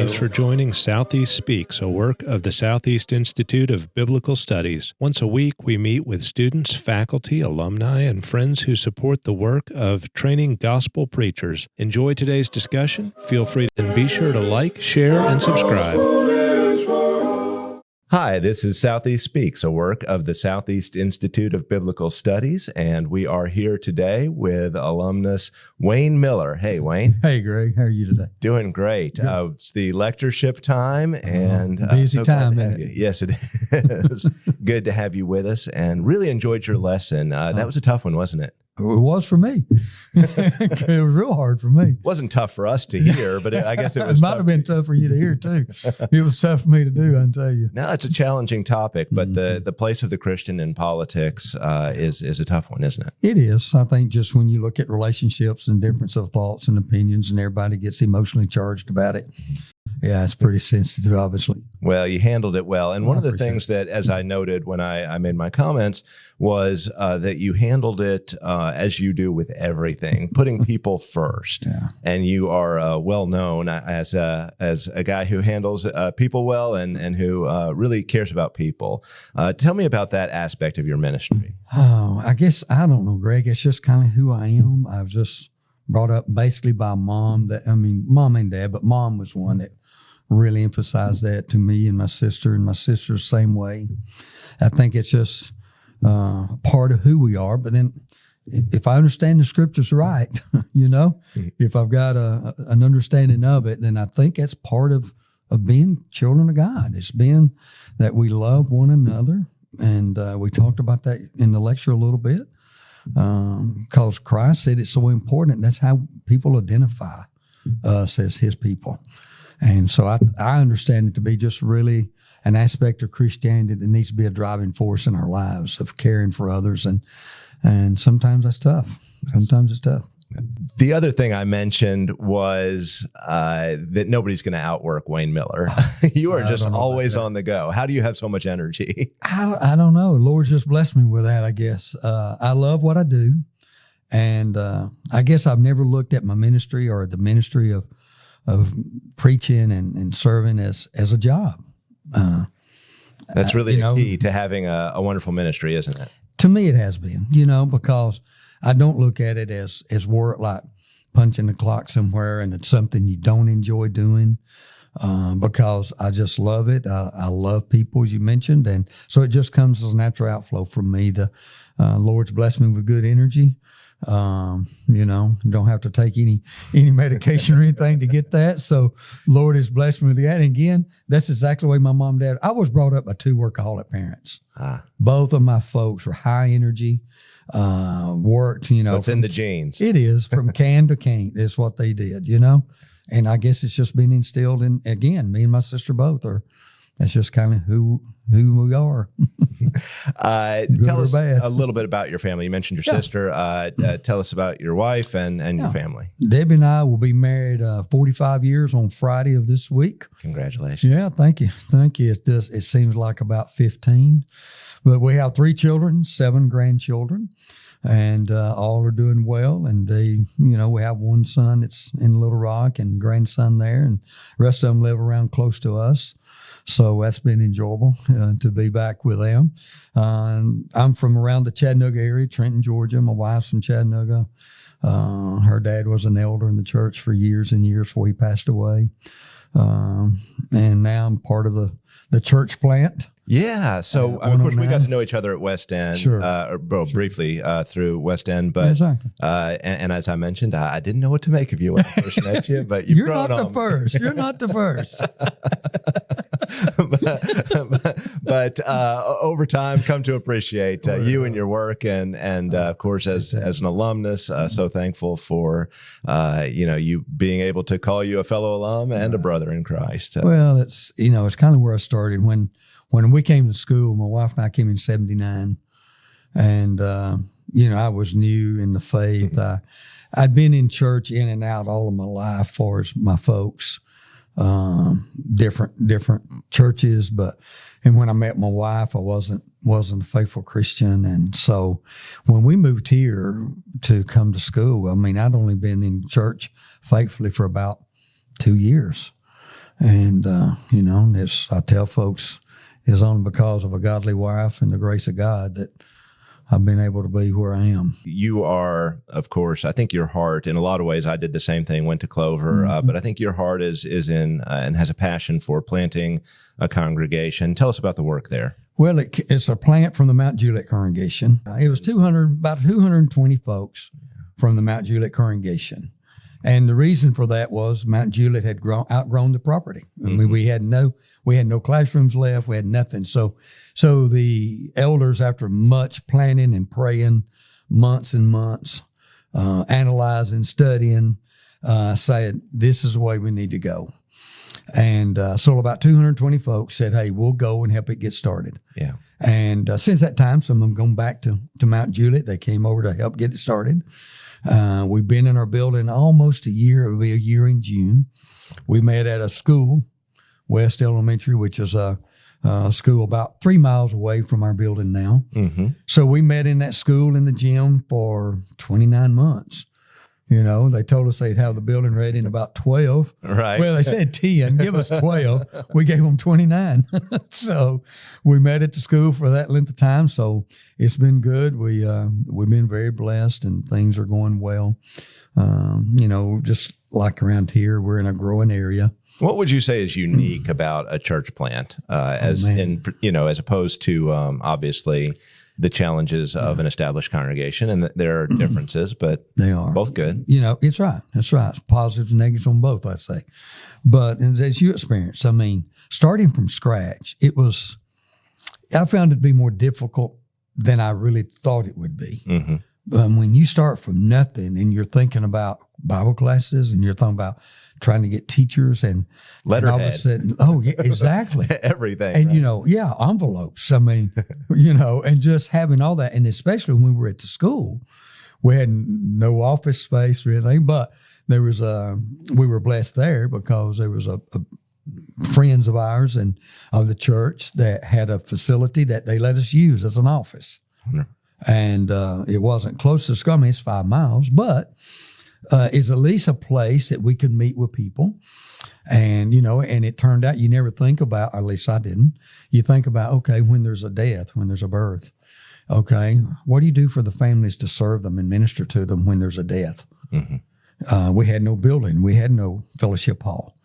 Thanks for joining Southeast Speaks, a work of the Southeast Institute of Biblical Studies. Once a week, we meet with students, faculty, alumni, and friends who support the work of training gospel preachers. Enjoy today's discussion. Feel free and be sure to like, share, and subscribe. Hi, this is Southeast Speaks, a work of the Southeast Institute of Biblical Studies, and we are here today with alumnus Wayne Miller. Hey, Wayne. Hey, Greg. How are you today? Doing great. It's the lectureship time, and busy so time, isn't it? Yes, it is. Good to have you with us, and really enjoyed your lesson. That was a tough one, wasn't it? It was for me. It was real hard for me. It wasn't tough for us to hear, but I guess it was. It might have been tough for you to hear too. It was tough for me to do, I can tell you. No, it's a challenging topic, but the place of the Christian in politics is a tough one, isn't it? It is. I think just when you look at relationships and difference of thoughts and opinions, and everybody gets emotionally charged about it. Yeah, it's pretty sensitive, obviously. Well, you handled it well. And one of the things that, as I noted when I made my comments, was that you handled it as you do with everything, putting people first. Yeah. And you are well known as a guy who handles people well and who really cares about people. Tell me about that aspect of your ministry. Oh, I guess, I don't know, Greg. It's just kind of who I am. I was just brought up basically by mom mom and dad, but mom was one that really emphasized that to me and my sister the same way. I think it's just part of who we are. But then if I understand the scriptures right, if I've got an understanding of it, then I think that's part of being children of God. It's being that we love one another. And we talked about that in the lecture a little bit because Christ said it's so important. That's how people identify us as his people. And so I understand it to be just really an aspect of Christianity that needs to be a driving force in our lives of caring for others. And sometimes that's tough. Sometimes it's tough. The other thing I mentioned was that nobody's going to outwork Wayne Miller. You are just always on the go. How do you have so much energy? I don't know. The Lord's just blessed me with that, I guess. I love what I do. And I guess I've never looked at my ministry or the ministry of preaching and serving as a job. That's really the key to having a wonderful ministry, isn't it? To me, it has been, because I don't look at it as work like punching the clock somewhere and it's something you don't enjoy doing because I just love it. I love people, as you mentioned. And so it just comes as a natural outflow from me. The Lord's blessed me with good energy. Don't have to take any medication or anything to get that. So Lord has blessed me with that. And again, that's exactly the way my mom and dad, I was brought up by two workaholic parents. Both of my folks were high energy, worked, So it's in the genes. It is from can to can't is what they did, and I guess it's just been instilled in, again, me and my sister both are. That's just kind of who we are. Tell us a little bit about your family. You mentioned your sister. Tell us about your wife and your family. Debbie and I will be married 45 years on Friday of this week. Congratulations. Yeah, thank you. Thank you. It seems like about 15. But we have 3 children, 7 grandchildren, and all are doing well. And we have one son that's in Little Rock and grandson there, and the rest of them live around close to us. So that's been enjoyable to be back with them. I'm from around the Chattanooga area, Trenton, Georgia. My wife's from Chattanooga. Her dad was an elder in the church for years and years before he passed away. And now I'm part of the church plant. Yeah. So, of course, we got to know each other at West End, briefly through West End. But exactly. And as I mentioned, I didn't know what to make of you when I first met you. But you're not the first. You're not the first. but over time, come to appreciate you and your work, and of course, as an alumnus, so thankful for you being able to call you a fellow alum and a brother in Christ. Well, it's kind of where I started when we came to school. My wife and I came in '79, and I was new in the faith. I'd been in church in and out all of my life, as far as my folks. Different churches, and when I met my wife, I wasn't a faithful Christian. And so when we moved here to come to school, I'd only been in church faithfully for about 2 years. And, I tell folks, it's only because of a godly wife and the grace of God that I've been able to be where I am. You are, of course, I think your heart, in a lot of ways, I did the same thing, went to Clover, but I think your heart is in and has a passion for planting a congregation. Tell us about the work there. Well, it's a plant from the Mount Juliet congregation. It was about 220 folks from the Mount Juliet congregation. And the reason for that was Mount Juliet had outgrown the property. I mean, we had no classrooms left. We had nothing. So the elders, after much planning and praying, months and months, analyzing, studying, said, this is the way we need to go. And so about 220 folks said, hey, we'll go and help it get started. Yeah. And since that time, some of them gone back to Mount Juliet. They came over to help get it started. We've been in our building almost a year. It'll be a year in June. We met at a school, West Elementary, which is a school about 3 miles away from our building now. So we met in that school in the gym for 29 months. They told us they'd have the building ready in about 12. Right. Well, they said 10, give us 12. We gave them 29. So we met at the school for that length of time. So it's been good. We've been very blessed and things are going well. Just like around here, we're in a growing area. What would you say is unique about a church plant, as opposed to obviously the challenges of an established congregation, and there are differences, but they are both good. It's right. That's right. It's positives and negatives on both, I'd say. But as you experienced, I mean, starting from scratch, I found it to be more difficult than I really thought it would be. When you start from nothing and you're thinking about Bible classes and you're thinking about trying to get teachers and letterhead. All of a sudden, oh, yeah, exactly. Everything. And, right? Envelopes. I mean, and just having all that. And especially when we were at the school, we had no office space or anything, but there was we were blessed there because there was a friends of ours and of the church that had a facility that they let us use as an office. And it wasn't close to school. I mean, it's 5 miles, but is at least a place that we could meet with people. And, and it turned out you never think about, or at least I didn't, you think about, okay, when there's a death, when there's a birth, okay, what do you do for the families to serve them and minister to them when there's a death? We had no building. We had no fellowship hall.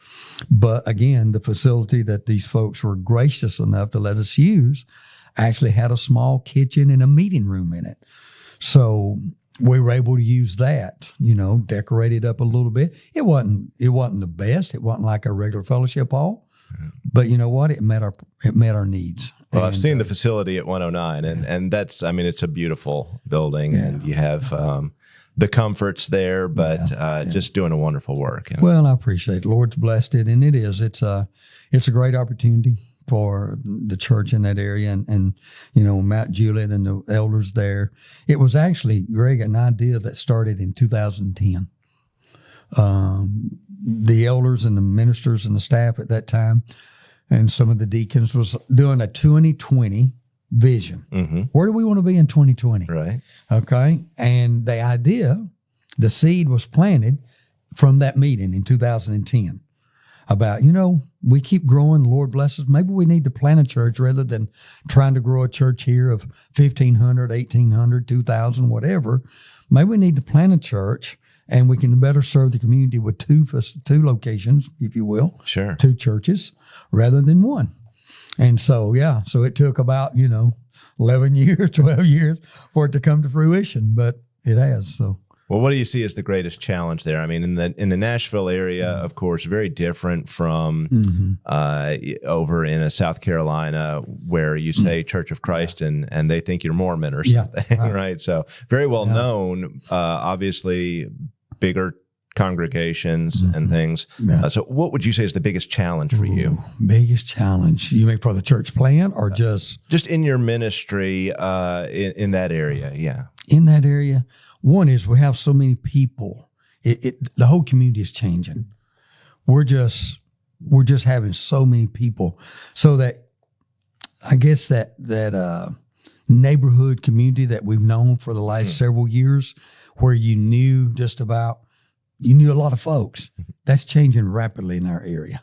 But again, the facility that these folks were gracious enough to let us use actually had a small kitchen and a meeting room in it. So we were able to use that, decorate it up a little bit. It wasn't the best. It wasn't like a regular fellowship hall, but you know what? It met our needs. Well, I've seen the facility at 109, and that's, I mean, it's a beautiful building, and you have the comforts there, but just doing a wonderful work. Well, I appreciate it. The Lord's blessed it, and it is. It's a great opportunity for the church in that area and Mount Juliet and the elders there. It was actually, Greg, an idea that started in 2010. The elders and the ministers and the staff at that time and some of the deacons was doing a 2020 vision. Where do we want to be in 2020? Right. Okay. And the seed was planted from that meeting in 2010. About, we keep growing, the Lord bless us. Maybe we need to plant a church rather than trying to grow a church here of 1,500, 1,800, 2,000, whatever. Maybe we need to plant a church and we can better serve the community with two locations, if you will. Sure. 2 churches rather than one. And so it took about, 11 years, 12 years for it to come to fruition, but it has, so. Well, what do you see as the greatest challenge there? I mean, in the Nashville area, of course, very different from over in South Carolina, where you say Church of Christ and they think you're Mormon or something, right? So very well known, obviously bigger congregations and things. So what would you say is the biggest challenge for you? Biggest challenge? You mean for the church plant or just in your ministry in that area? Yeah. In that area? One is we have so many people. The whole community is changing. We're just having so many people. So that I guess that neighborhood community that we've known for the last several years, where you knew a lot of folks, that's changing rapidly in our area.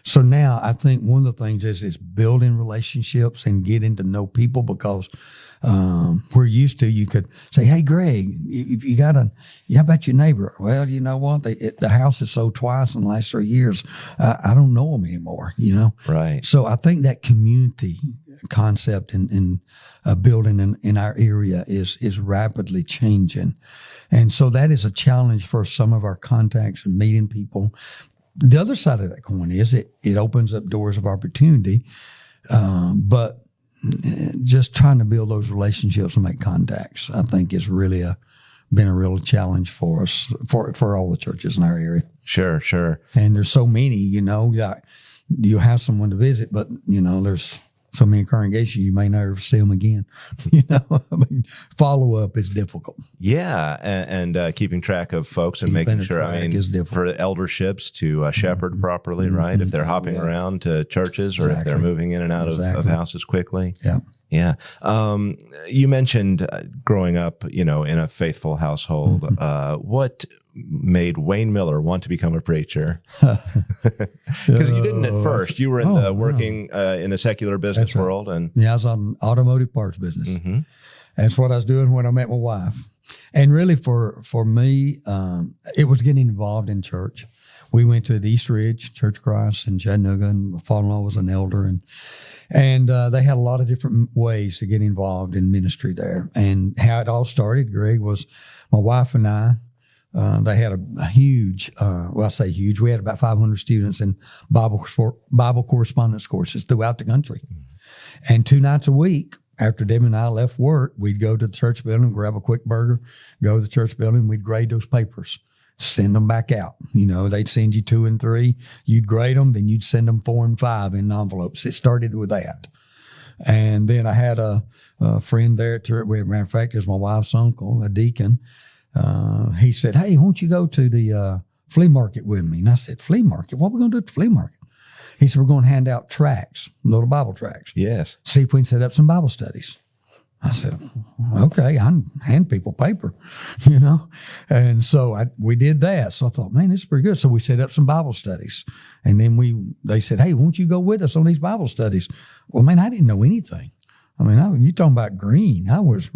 So now I think one of the things is building relationships and getting to know people, because we're used to, you could say, hey, Greg, if you got how about your neighbor? Well, you know what? The house is sold twice in the last 3 years. I don't know them anymore, Right. So I think that community concept and building in our area is rapidly changing. And so that is a challenge for some of our contacts and meeting people. The other side of that coin is it opens up doors of opportunity, but just trying to build those relationships and make contacts, I think, is really been a real challenge for us, for all the churches in our area. Sure. And there's so many, you have someone to visit, but, there's so many congregations, you may never see them again. Follow up is difficult. Yeah, and keeping track of folks and making sure. Is difficult. For elderships to shepherd properly, right? If they're hopping around to churches, or if they're moving in and out of houses quickly. Yeah. You mentioned growing up, in a faithful household. What made Wayne Miller want to become a preacher? Because you didn't at first. You were in working in the secular business world, and I was on automotive parts business. That's what I was doing when I met my wife. And really, for me, it was getting involved in church. We went to the East Ridge Church of Christ in Chattanooga, and my father-in-law was an elder, and they had a lot of different ways to get involved in ministry there. And how it all started, Greg, was my wife and I. They had a huge, I say huge, we had about 500 students in Bible correspondence courses throughout the country. And 2 nights a week, after Debbie and I left work, we'd go to the church building, grab a quick burger, go to the church building, we'd grade those papers, send them back out. They'd send you 2 and 3, you'd grade them, then you'd send them 4 and 5 in envelopes. It started with that. And then I had a friend there at church, matter of fact, it was my wife's uncle, a deacon. He said, hey, won't you go to the flea market with me? And I said, flea market? What are we going to do at the flea market? He said, we're going to hand out tracts, little Bible tracts. Yes. See if we can set up some Bible studies. I said, okay, I hand people paper, And so we did that. So I thought, man, this is pretty good. So we set up some Bible studies. And then they said, hey, won't you go with us on these Bible studies? Well, man, I didn't know anything. You're talking about green. I was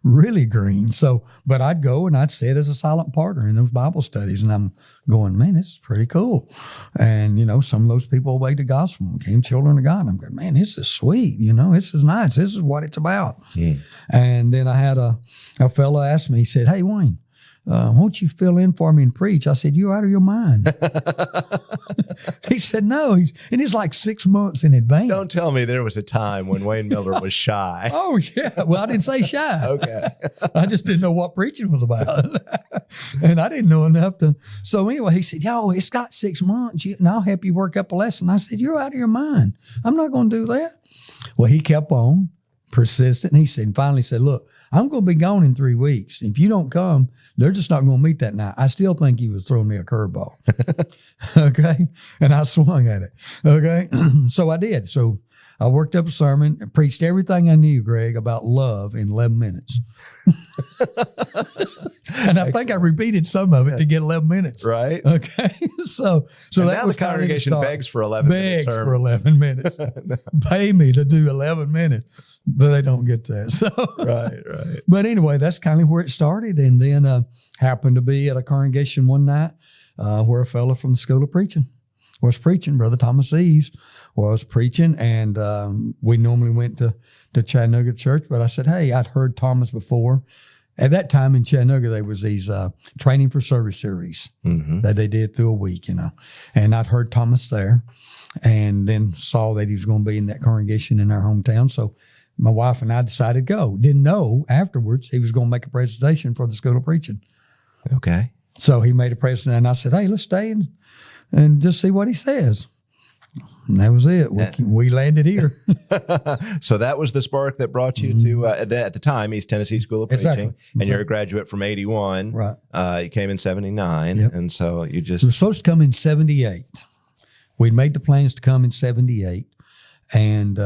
really green. So, but I'd go and I'd sit as a silent partner in those Bible studies, and I'm going, man, this is pretty cool. And, some of those people obeyed the gospel and became children of God. And I'm going, man, this is sweet. This is nice. This is what it's about. And then I had a fellow ask me, he said, hey, Wayne, won't you fill in for me and preach? I said, you're out of your mind. He said, no. It's like 6 months in advance. Don't tell me there was a time when Wayne Miller was shy. Oh, yeah. Well, I didn't say shy. Okay. I just didn't know what preaching was about. And I didn't know enough to. So anyway, he said, it's got 6 months, and I'll help you work up a lesson. I said, you're out of your mind. I'm not going to do that. Well, he kept on persistent. And he finally said, look, I'm going to be gone in 3 weeks. If you don't come, they're just not going to meet that night. I still think he was throwing me a curveball. Okay. And I swung at it. Okay. So I did. So I worked up a sermon and preached everything I knew, Greg, about love in 11 minutes. And I think I repeated some of it to get 11 minutes. Right. Okay. So and that now was the congregation begs for 11 minutes. Begs for 11 minutes. Pay me to do 11 minutes. But they don't get that. So Right. But anyway, that's kind of where it started. And then happened to be at a congregation one night where a fellow from the School of Preaching was preaching. Brother Thomas Eves was preaching. And we normally went to Chattanooga Church. But I said, hey, I'd heard Thomas before. At that time in Chattanooga, there was these training for service series that they did through a week, And I'd heard Thomas there and then saw that he was going to be in that congregation in our hometown. So my wife and I decided to go. Didn't know afterwards he was going to make a presentation for the School of Preaching. Okay. So he made a presentation, and I said, hey, let's stay and just see what he says. And that was it. We landed here. So that was the spark that brought you to, at the time, East Tennessee School of Preaching. Exactly. And you're a graduate from 81. Right. You came in 79. Yep. And so you just... We were supposed to come in 78. We'd made the plans to come in 78. And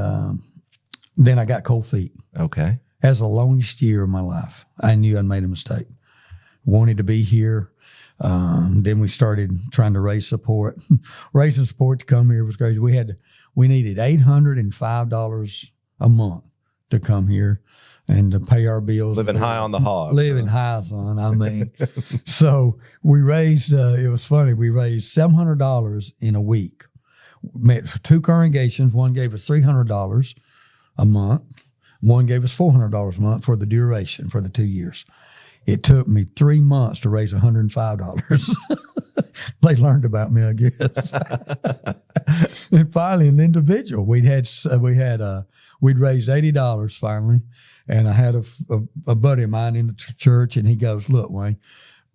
then I got cold feet. Okay. That was the longest year of my life. I knew I'd made a mistake. Wanted to be here. Then we started trying to raise support. Raising support to come here was crazy. We needed $805 a month to come here and to pay our bills. Living high on the hog. Living high, son. I mean, so we raised, it was funny, we raised $700 in a week. We met for 2 congregations. One gave us $300 a month. One gave us $400 a month for the duration, for the 2 years. It took me 3 months to raise $105. They learned about me, I guess. And finally, an individual, we'd raised $80 finally. And I had a buddy of mine in the church, and he goes, "Look, Wayne,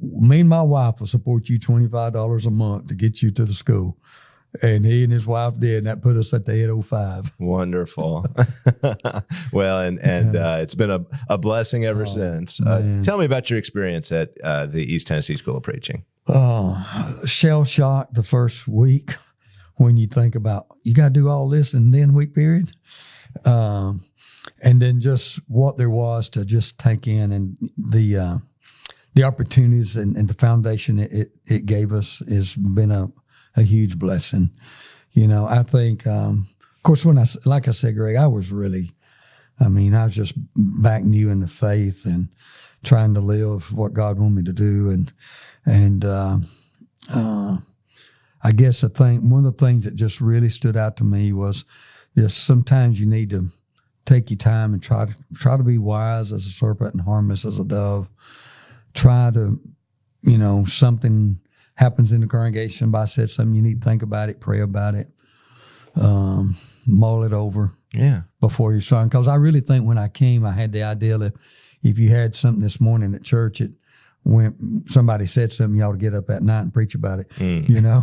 me and my wife will support you $25 a month to get you to the school." And he and his wife did, and that put us at the 805. Wonderful. Well, and it's been a blessing ever since. Tell me about your experience at the East Tennessee School of Preaching. Shell shock the first week when you think about, you got to do all this in then week period. And then just what there was to just take in, and the opportunities and the foundation it gave us has been a huge blessing. I think, of course, like I said, Greg, I was just back new in the faith and trying to live what God wanted me to do. And I guess one of the things that just really stood out to me was just sometimes you need to take your time and try to be wise as a serpent and harmless as a dove. Try to, something happens in the congregation, somebody said something, you need to think about it, pray about it, mull it over before you start. Because I really think when I came, I had the idea that if you had something this morning at church, when somebody said something, you ought to get up at night and preach about it, and get a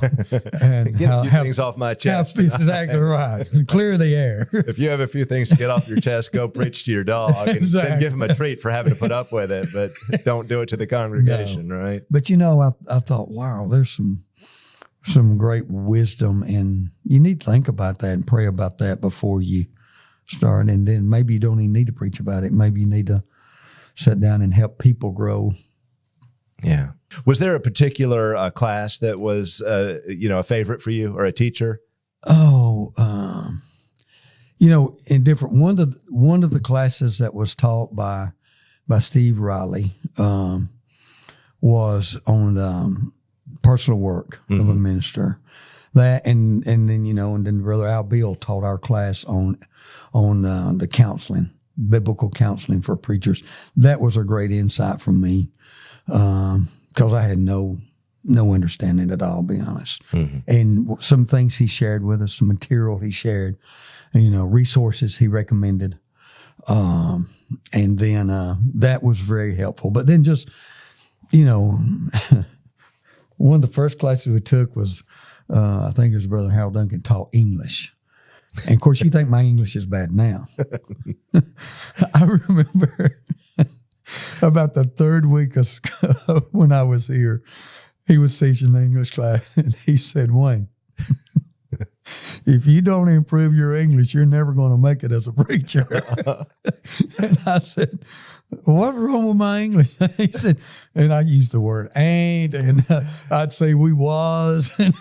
few things off my chest. That's exactly right. Clear the air. If you have a few things to get off your chest, go preach to your dog and then give him a treat for having to put up with it, but don't do it to the congregation, right? But I thought, wow, there's some great wisdom, and you need to think about that and pray about that before you start. And then maybe you don't even need to preach about it. Maybe you need to sit down and help people grow. Yeah. Was there a particular class that was, a favorite for you, or a teacher? In different one of the classes that was taught by Steve Riley was on personal work of a minister. That and then Brother Al Beal taught our class on the counseling, biblical counseling for preachers. That was a great insight from me. Because I had no understanding at all, to be honest. Mm-hmm. And some things he shared with us, some material he shared, resources he recommended. And then that was very helpful. But then just, one of the first classes we took was, I think it was Brother Harold Duncan taught English. And of course, you think my English is bad now. I remember about the third week when I was here, he was teaching the English class, and he said, "Wayne, if you don't improve your English, you're never going to make it as a preacher." And I said, "What's wrong with my English?" He said, and I used the word "ain't," and I'd say "we was," and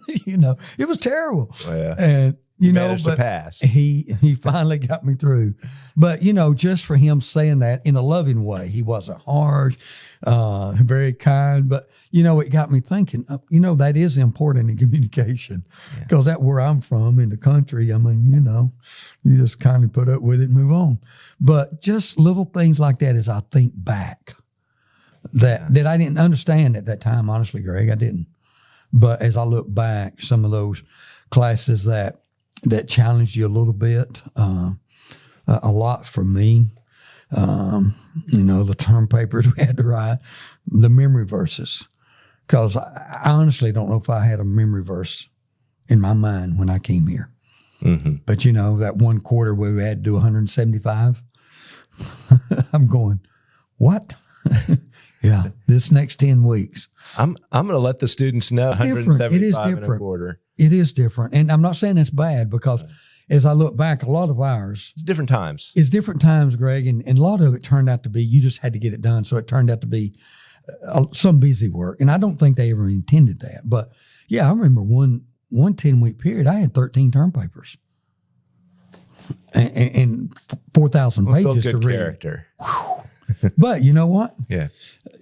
it was terrible. Oh, yeah. And managed to pass. He finally got me through. But, just for him saying that in a loving way, he wasn't harsh, very kind. But, it got me thinking, that is important in communication, because that's where I'm from in the country. I mean, you just kind of put up with it and move on. But just little things like that as I think back that I didn't understand at that time, honestly, Greg, I didn't. But as I look back, some of those classes that challenged you a little bit, a lot for me. The term papers we had to write, the memory verses, because I honestly don't know if I had a memory verse in my mind when I came here. Mm-hmm. But that one quarter where we had to do 175, I'm going, what? Yeah, this next 10 weeks. I'm going to let the students know 175 it is and a quarter. It is different. And I'm not saying it's bad, because as I look back, a lot of ours. It's different times. It's different times, Greg. And a lot of it turned out to be, you just had to get it done. So it turned out to be some busy work. And I don't think they ever intended that. But yeah, I remember one 10-week period, I had 13 term papers and 4,000 pages to read. Character. But you know what? Yeah.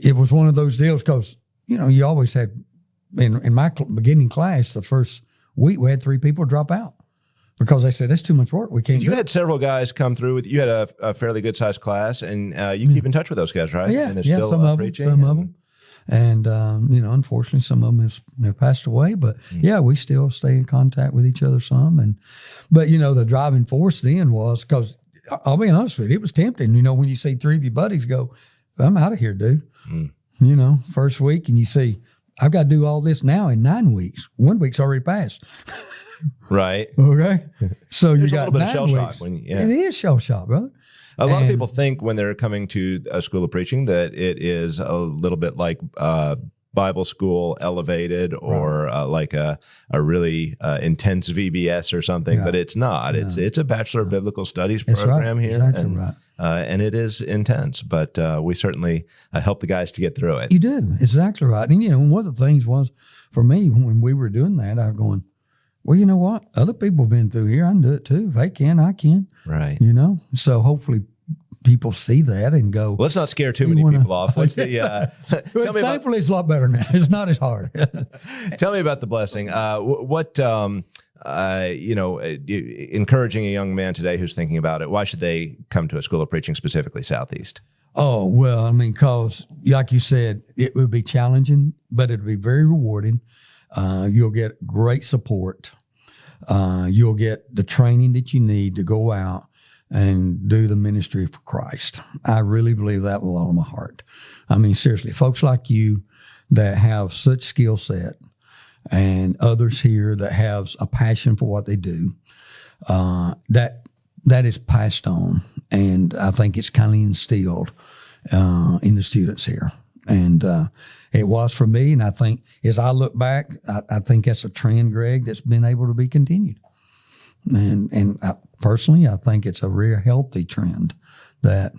It was one of those deals because, you always had, in my beginning class, the first week we had 3 people drop out because they said, that's too much work. We can't You do had it. several guys come through with you. Had a fairly good sized class, and you keep in touch with those guys, right? Yeah, and they're yeah, still some of preaching. them. And, unfortunately, some of them have passed away. But, yeah, we still stay in contact with each other some. But, the driving force then was because, I'll be honest with you, it was tempting, when you see 3 of your buddies go, I'm out of here, dude. First week, and you see, I've got to do all this now in 9 weeks. 1 week's already passed. Right. Okay. So you got a little bit of 9 shell weeks. shock. It is shell shock, brother. A lot of people think when they're coming to a school of preaching that it is a little bit like Bible school elevated or like a really intense VBS or something, but it's not. No. It's a Bachelor of Biblical Studies program here. Exactly right. And it is intense, but we certainly help the guys to get through it. You do. Exactly right. And, one of the things was for me when we were doing that, I was going, well, you know what? Other people have been through here. I can do it too. If they can, I can. Right. So hopefully people see that and go. Well, let's not scare too many people off. What's the? Thankfully, it's a lot better now. It's not as hard. Tell me about the blessing. Encouraging a young man today who's thinking about it. Why should they come to a school of preaching, specifically Southeast? Oh, well, because like you said, it would be challenging, but it'd be very rewarding. You'll get great support. You'll get the training that you need to go out and do the ministry for Christ. I really believe that with all of my heart. I mean, seriously, folks like you that have such skill set and others here that have a passion for what they do, that is passed on. And I think it's kind of instilled in the students here. And it was for me. And I think as I look back, I think that's a trend, Greg, that's been able to be continued. And personally, I think it's a real healthy trend that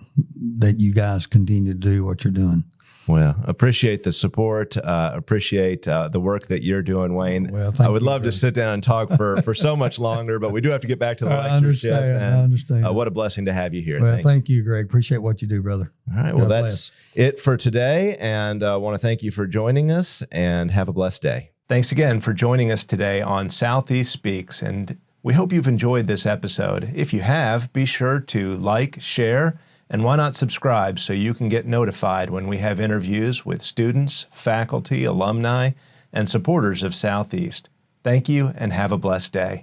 you guys continue to do what you're doing. Well, appreciate the support. Appreciate the work that you're doing, Wayne. Well, I would love to sit down and talk for so much longer, but we do have to get back to the lectureship. I understand. What a blessing to have you here. Well, thank you, Greg. Appreciate what you do, brother. All right. Well, that's it for today. And I want to thank you for joining us and have a blessed day. Thanks again for joining us today on Southeast Speaks. And we hope you've enjoyed this episode. If you have, be sure to like, share, and why not subscribe so you can get notified when we have interviews with students, faculty, alumni, and supporters of Southeast. Thank you and have a blessed day.